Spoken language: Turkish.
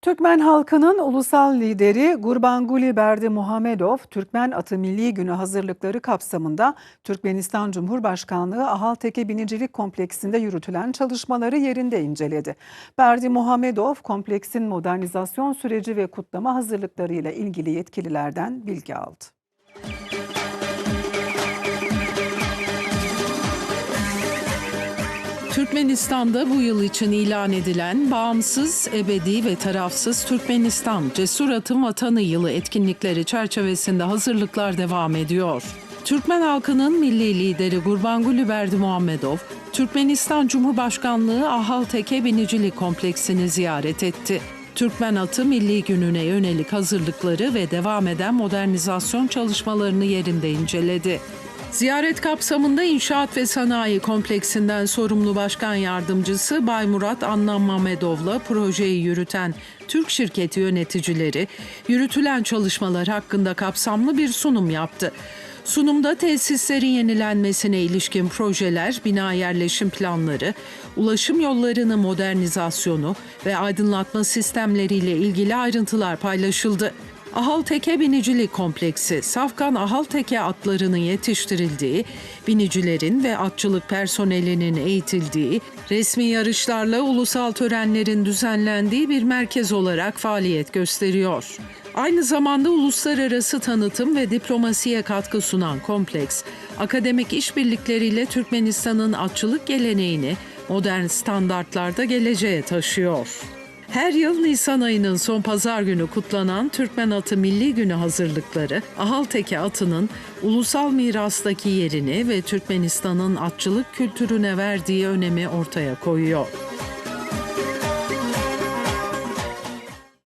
Türkmen halkının ulusal lideri Gurbanguly Berdimuhamedov, Türkmen Atı Milli Günü hazırlıkları kapsamında Türkmenistan Cumhurbaşkanlığı Ahalteke Binicilik Kompleksinde yürütülen çalışmaları yerinde inceledi. Berdimuhamedov, kompleksin modernizasyon süreci ve kutlama hazırlıklarıyla ilgili yetkililerden bilgi aldı. Türkmenistan'da bu yıl için ilan edilen Bağımsız, Ebedi ve Tarafsız Türkmenistan Cesur Atın Vatanı Yılı etkinlikleri çerçevesinde hazırlıklar devam ediyor. Türkmen halkının milli lideri Gurbanguly Berdimuhamedov, Türkmenistan Cumhurbaşkanlığı Ahalteke Binicilik Kompleksini ziyaret etti. Türkmen Atı Milli Günü'ne yönelik hazırlıkları ve devam eden modernizasyon çalışmalarını yerinde inceledi. Ziyaret kapsamında İnşaat ve Sanayi Kompleksinden sorumlu Başkan Yardımcısı Baymurat Annamamedov'la projeyi yürüten Türk şirketi yöneticileri yürütülen çalışmalar hakkında kapsamlı bir sunum yaptı. Sunumda tesislerin yenilenmesine ilişkin projeler, bina yerleşim planları, ulaşım yollarının modernizasyonu ve aydınlatma sistemleriyle ilgili ayrıntılar paylaşıldı. Ahalteke Binicilik Kompleksi, safkan Ahalteke atlarının yetiştirildiği, binicilerin ve atçılık personelinin eğitildiği, resmi yarışlarla ulusal törenlerin düzenlendiği bir merkez olarak faaliyet gösteriyor. Aynı zamanda uluslararası tanıtım ve diplomasiye katkı sunan kompleks, akademik işbirlikleriyle Türkmenistan'ın atçılık geleneğini modern standartlarda geleceğe taşıyor. Her yıl Nisan ayının son pazar günü kutlanan Türkmen Atı Milli Günü hazırlıkları, Ahalteke atının ulusal mirastaki yerini ve Türkmenistan'ın atçılık kültürüne verdiği önemi ortaya koyuyor.